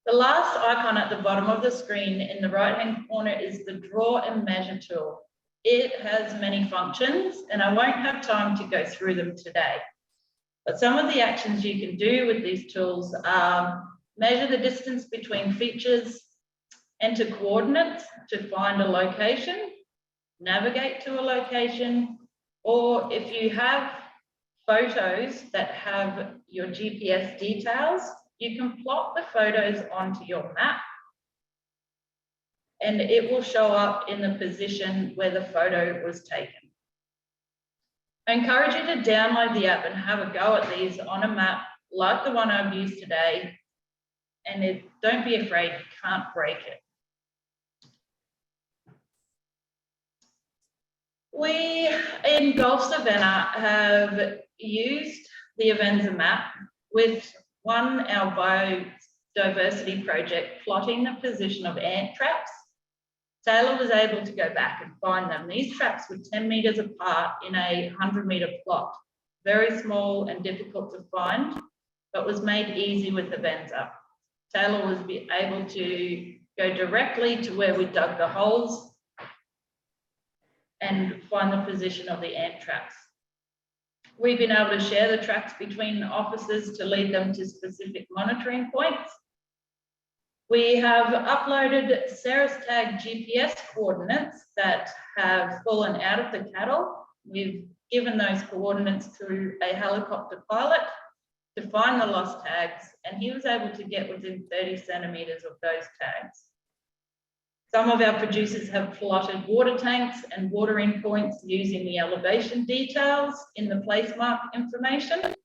The last icon at the bottom of the screen in the right-hand corner is the Draw and Measure tool. It has many functions and I won't have time to go through them today. But some of the actions you can do with these tools are measure the distance between features, enter coordinates to find a location, navigate to a location, or if you have photos that have your GPS details, you can plot the photos onto your map and it will show up in the position where the photo was taken. I encourage you to download the app and have a go at these on a map like the one I've used today. And don't be afraid, you can't break it. We in Gulf Savannah have used the Avenza map with our biodiversity project plotting the position of ant traps. Taylor was able to go back and find them. These traps were 10 metres apart in a 100-metre plot. Very small and difficult to find, but was made easy with Avenza. Taylor was able to go directly to where we dug the holes and find the position of the ant traps. We've been able to share the tracks between officers to lead them to specific monitoring points. We have uploaded Sarah's tag GPS coordinates that have fallen out of the cattle. We've given those coordinates to a helicopter pilot to find the lost tags, and he was able to get within 30 centimetres of those tags. Some of our producers have plotted water tanks and watering points using the elevation details in the place mark information.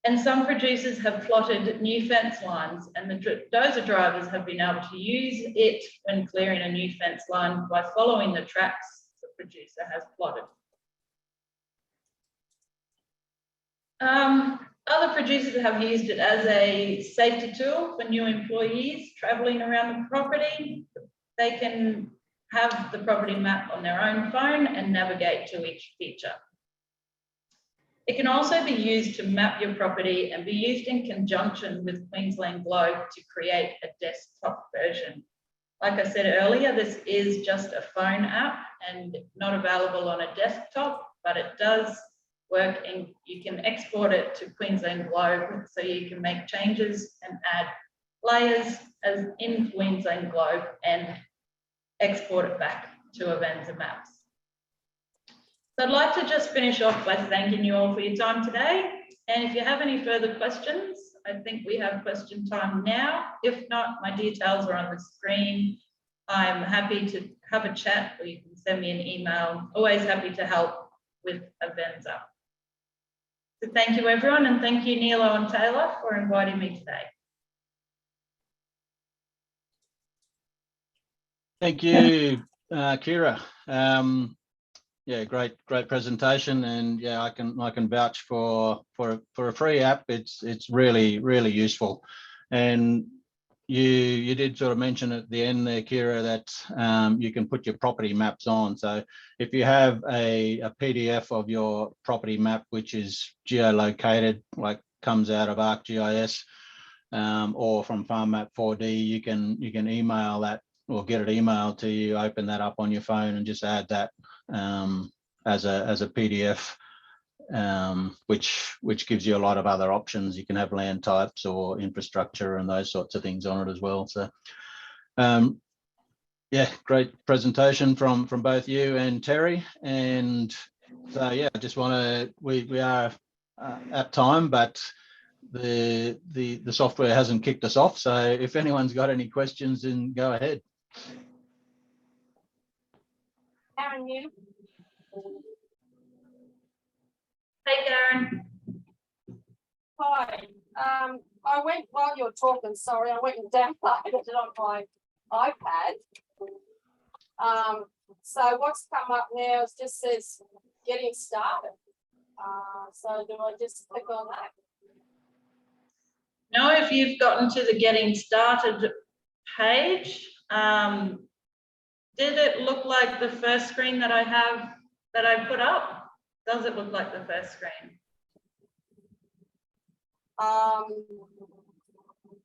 And some producers have plotted new fence lines, and the dozer drivers have been able to use it when clearing a new fence line by following the tracks the producer has plotted. Other producers have used it as a safety tool for new employees travelling around the property. They can have the property map on their own phone and navigate to each feature. It can also be used to map your property and be used in conjunction with Queensland Globe to create a desktop version. Like I said earlier, this is just a phone app and not available on a desktop, but it does work and you can export it to Queensland Globe so you can make changes and add layers as in Queensland Globe and export it back to Avenza Maps. So I'd like to just finish off by thanking you all for your time today. And if you have any further questions, I think we have question time now. If not, my details are on the screen. I'm happy to have a chat, or you can send me an email. Always happy to help with Avenza. So thank you everyone, and thank you Neelo and Taylor for inviting me today. Thank you, Kira. Yeah, great presentation, and yeah, I can vouch for a free app. It's really useful, and you did sort of mention at the end there, Kira, that you can put your property maps on. So if you have a PDF of your property map which is geolocated, like comes out of ArcGIS or from Farm Map 4D, you can email that or get it emailed to you, open that up on your phone and just add that as a PDF, which gives you a lot of other options. You can have land types or infrastructure and those sorts of things on it as well. So yeah, great presentation from both you and Terry. And so yeah, I just want to, we are at time, but the software hasn't kicked us off. So if anyone's got any questions, then go ahead. Aaron, you? Hey, Karen. Hi. I went, while you're talking, sorry, I went and downloaded it on my iPad. So what's come up now is just says getting started. So do I just click on that? No, if you've gotten to the getting started page, did it look like the first screen that I put up? Does it look like the first screen?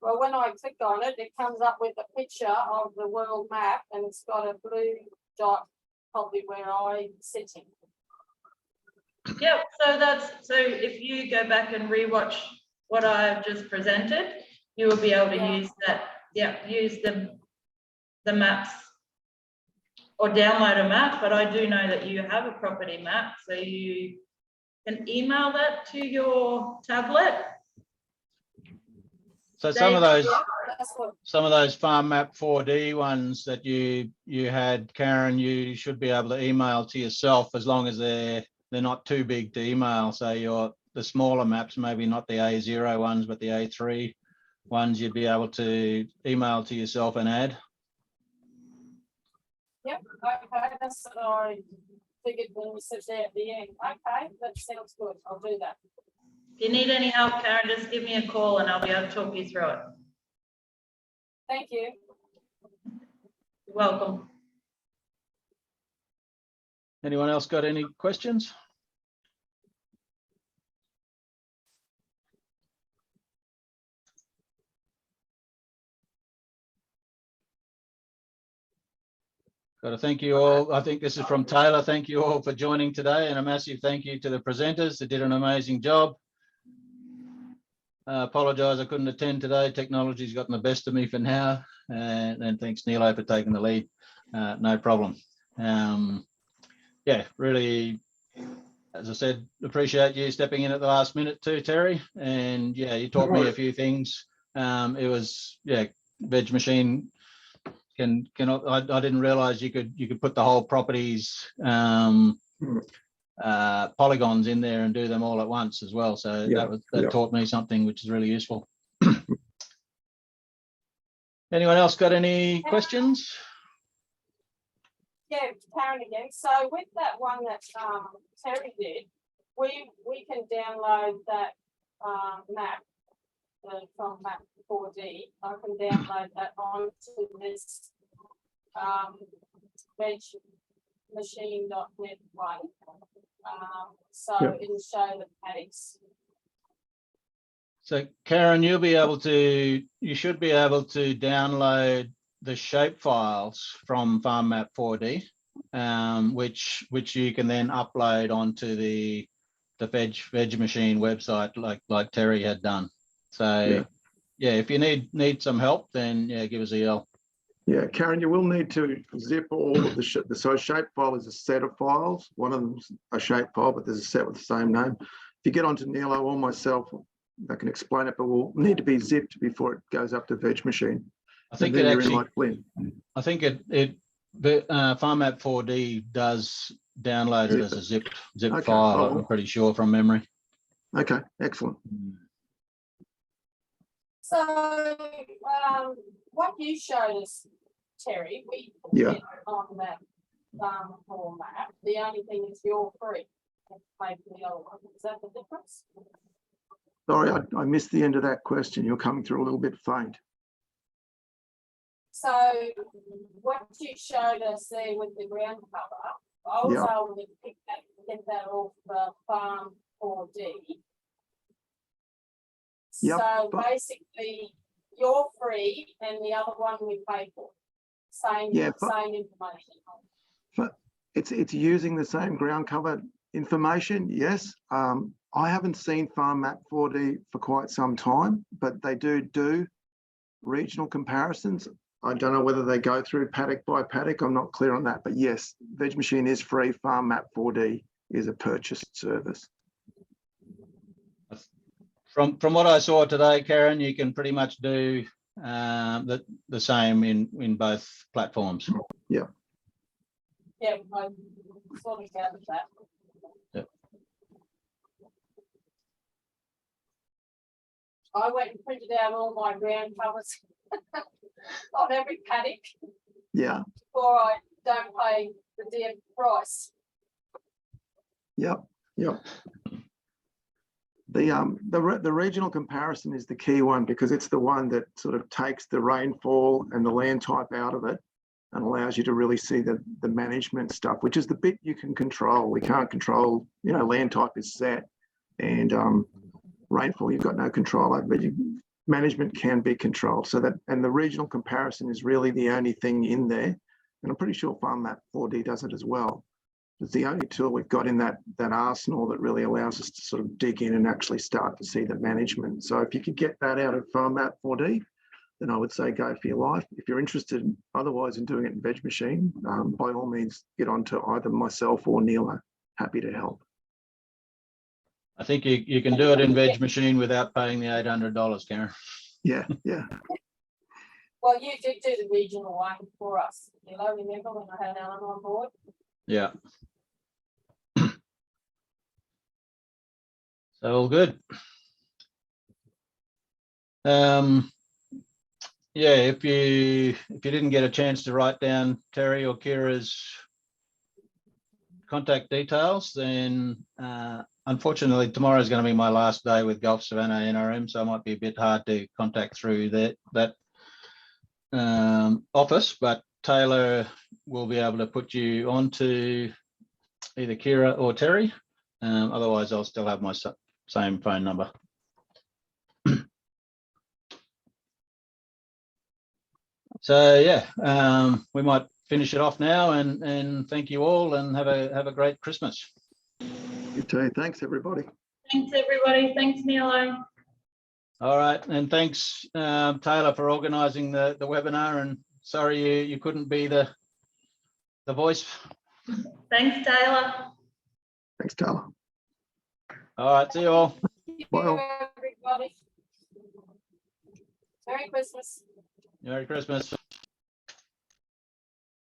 Well, when I click on it, it comes up with a picture of the world map, and it's got a blue dot, probably where I'm sitting. Yep. So if you go back and rewatch what I've just presented, you will be able to use that. Yeah, use the maps or download a map. But I do know that you have a property map, so you can email that to your tablet. So some of those, Yeah, that's what, some of those farm map 4D ones that you had, Karen, you should be able to email to yourself as long as they're not too big to email. So the smaller maps, maybe not the A0 ones, but the A3 ones, you'd be able to email to yourself and add. yep, okay, that's what I figured when we said there at the end. Okay, that sounds good. I'll do that. If you need any help, Karen, just give me a call and I'll be able to talk you through it. Thank you. You're welcome. Anyone else got any questions? Got to thank you all. I think this is from Taylor. Thank you all for joining today, and a massive thank you to the presenters. They did an amazing job. Apologise I couldn't attend today. Technology's gotten the best of me for now. And thanks, Nilo, for taking the lead. No problem. Yeah, really, as I said, appreciate you stepping in at the last minute too, Terry. And yeah, you taught me a few things. It was, yeah, VegMachine I didn't realize you could put the whole properties polygons in there and do them all at once as well. So that taught me something which is really useful. Anyone else got any questions? Yeah, Karen again. So with that one that Terry did, we can download that map from map 4D. I can download that onto this VegMachine.net one. So it'll show the paddocks. So Karen, you should be able to download the shape files from Farm Map 4D, which you can then upload onto the VegMachine website like Terry had done. So yeah, if you need some help, then yeah, give us a yell. Yeah, Karen, you will need to zip all of the so a shape file is a set of files. One of them's a shape file, but there's a set with the same name. If you get onto Nilo or myself, I can explain it, but will need to be zipped before it goes up to VegMachine. I think it actually. I think Farm Map 4D does download it as a zip file. I'm pretty sure from memory. Okay, excellent. So what you showed us, Terry, we put it on that farm map. The only thing is you're free. Maybe the other one. Is that the difference? Sorry, I missed the end of that question. You're coming through a little bit faint. So what you showed us there with the ground cover, I was able to get that off the farm 4D. So basically, you're free, and the other one we pay for. Same information. But it's using the same ground cover information. Yes, I haven't seen Farm Map 4D for quite some time, but they do regional comparisons. I don't know whether they go through paddock by paddock. I'm not clear on that, but yes, VegMachine is free. Farm Map 4D is a purchased service. From what I saw today, Karen, you can pretty much do the same in both platforms. Yeah. Yeah, I sort of gathered that. Yep. I went and printed out all my ground covers on every paddock. Yeah. Before I don't pay the damn price. Yep. The regional comparison is the key one because it's the one that sort of takes the rainfall and the land type out of it and allows you to really see the management stuff, which is the bit you can control. We can't control, land type is set and rainfall you've got no control over, but management can be controlled. So and the regional comparison is really the only thing in there. And I'm pretty sure Farm Map 4D does it as well. It's the only tool we've got in that arsenal that really allows us to sort of dig in and actually start to see the management. So if you could get that out of Farm Map 4D, then I would say go for your life. If you're interested otherwise in doing it in VegMachine, by all means, get onto either myself or Neil. Happy to help. I think you can do it in VegMachine without paying the $800, Karen. Yeah, yeah. Well, you did do the regional one for us. You know, remember when I had Alan on board? Yeah. So all good. Yeah, if you didn't get a chance to write down Terry or Kira's contact details, then unfortunately tomorrow is going to be my last day with Gulf Savannah NRM, so it might be a bit hard to contact through that office, but Taylor will be able to put you on to either Kira or Terry. Otherwise, I'll still have my same phone number. So yeah, we might finish it off now, and thank you all, and have a great Christmas. You too. Thanks, everybody. Thanks, everybody. Thanks, Nilo. All right, and thanks Taylor for organising the webinar, and sorry you couldn't be the voice. Thanks, Taylor. Thanks, Taylor. All right, see you all. Bye all. Everybody. Merry Christmas. Merry Christmas.